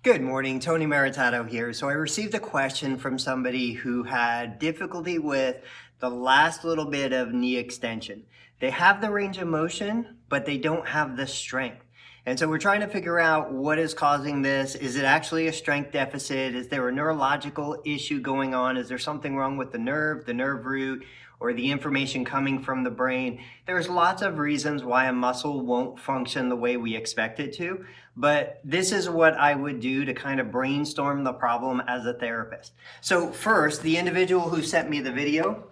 Good morning, Tony Maritato here. So I received a question from somebody who had difficulty with the last little bit of knee extension. They have the range of motion, but they don't have the strength. And so we're trying to figure out what is causing this. Is it actually a strength deficit? Is there a neurological issue going on? Is there something wrong with the nerve root, or the information coming from the brain? There's lots of reasons why a muscle won't function the way we expect it to, but this is what I would do to kind of brainstorm the problem as a therapist. So first, the individual who sent me the video,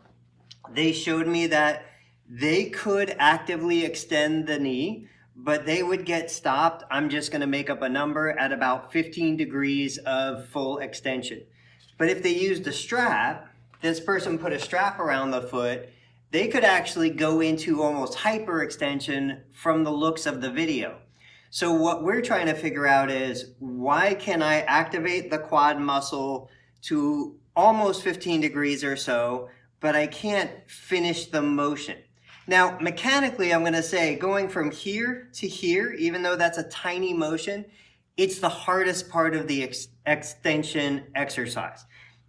they showed me that they could actively extend the knee, but they would get stopped. I'm just gonna make up a number at about 15 degrees of full extension. But if they used a strap, this person put a strap around the foot, they could actually go into almost hyperextension from the looks of the video. So what we're trying to figure out is, why can I activate the quad muscle to almost 15 degrees or so, but I can't finish the motion? Now, mechanically, I'm gonna say going from here to here, even though that's a tiny motion, it's the hardest part of the extension exercise,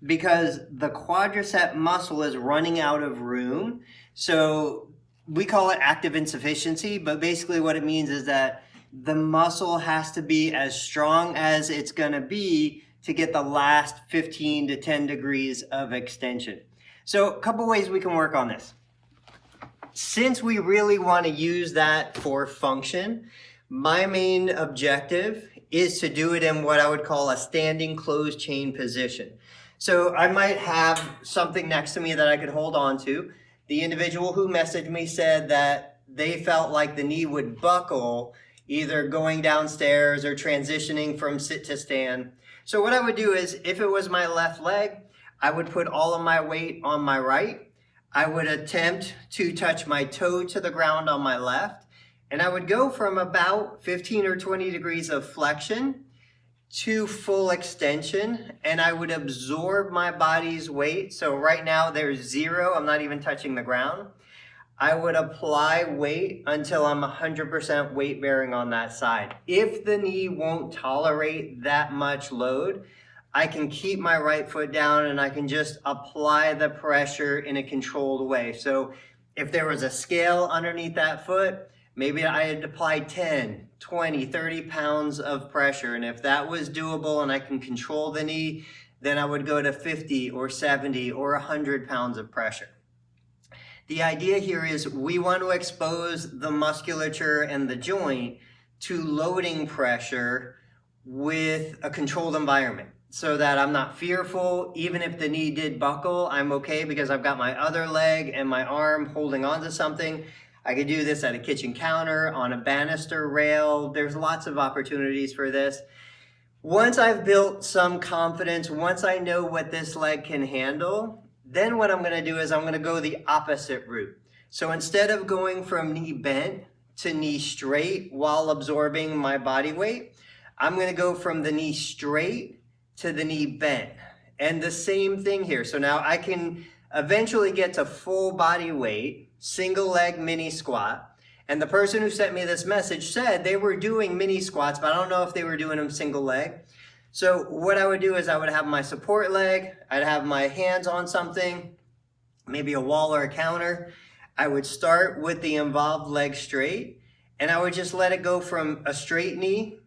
because the quadricep muscle is running out of room. So we call it active insufficiency, but basically what it means is that the muscle has to be as strong as it's gonna be to get the last 15 to 10 degrees of extension. So a couple ways we can work on this. Since we really wanna use that for function, my main objective is to do it in what I would call a standing closed chain position. So I might have something next to me that I could hold on to. The individual who messaged me said that they felt like the knee would buckle either going downstairs or transitioning from sit to stand. So what I would do is, if it was my left leg, I would put all of my weight on my right. I would attempt to touch my toe to the ground on my left, and I would go from about 15 or 20 degrees of flexion to full extension, and I would absorb my body's weight. So right now there's 0, I'm not even touching the ground. I would apply weight until I'm 100% weight bearing on that side. If the knee won't tolerate that much load, I can keep my right foot down and I can just apply the pressure in a controlled way. So if there was a scale underneath that foot, maybe I had to apply 10, 20, 30 pounds of pressure. And if that was doable and I can control the knee, then I would go to 50 or 70 or 100 pounds of pressure. The idea here is we want to expose the musculature and the joint to loading pressure with a controlled environment, so that I'm not fearful. Even if the knee did buckle, I'm okay because I've got my other leg and my arm holding onto something. I could do this at a kitchen counter, on a banister rail. There's lots of opportunities for this. Once I've built some confidence, once I know what this leg can handle, then what I'm gonna do is I'm gonna go the opposite route. So instead of going from knee bent to knee straight while absorbing my body weight, I'm gonna go from the knee straight to the knee bent. And the same thing here. So now I can eventually get to full body weight, single leg mini squat. And the person who sent me this message said they were doing mini squats, but I don't know if they were doing them single leg. So what I would do is I would have my support leg, I'd have my hands on something, maybe a wall or a counter. I would start with the involved leg straight, and I would just let it go from a straight knee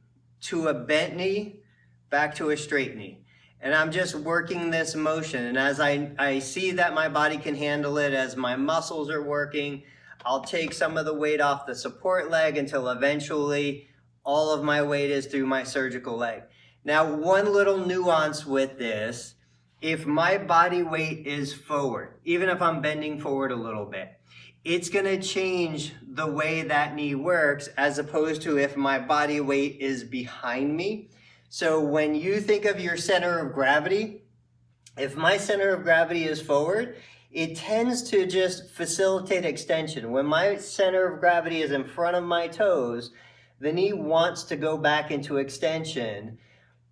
to a bent knee, back to a straight knee. And I'm just working this motion. And as I see that my body can handle it, as my muscles are working, I'll take some of the weight off the support leg until eventually all of my weight is through my surgical leg. Now, one little nuance with this, if my body weight is forward, even if I'm bending forward a little bit, it's gonna change the way that knee works, as opposed to if my body weight is behind me. So when you think of your center of gravity, if my center of gravity is forward, it tends to just facilitate extension. When my center of gravity is in front of my toes, the knee wants to go back into extension.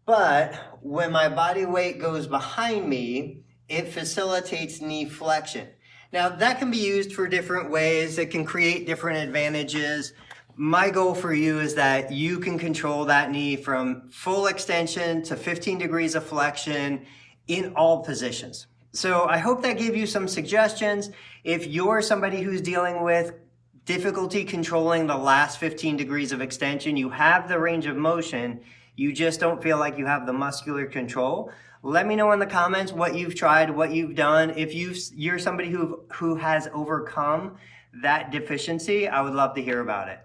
But when my body weight goes behind me, it facilitates knee flexion. Now that can be used for different ways. It can create different advantages. My goal for you is that you can control that knee from full extension to 15 degrees of flexion in all positions. So I hope that gave you some suggestions. If you're somebody who's dealing with difficulty controlling the last 15 degrees of extension, you have the range of motion, you just don't feel like you have the muscular control, let me know in the comments what you've tried, what you've done. If you're somebody who has overcome that deficiency, I would love to hear about it.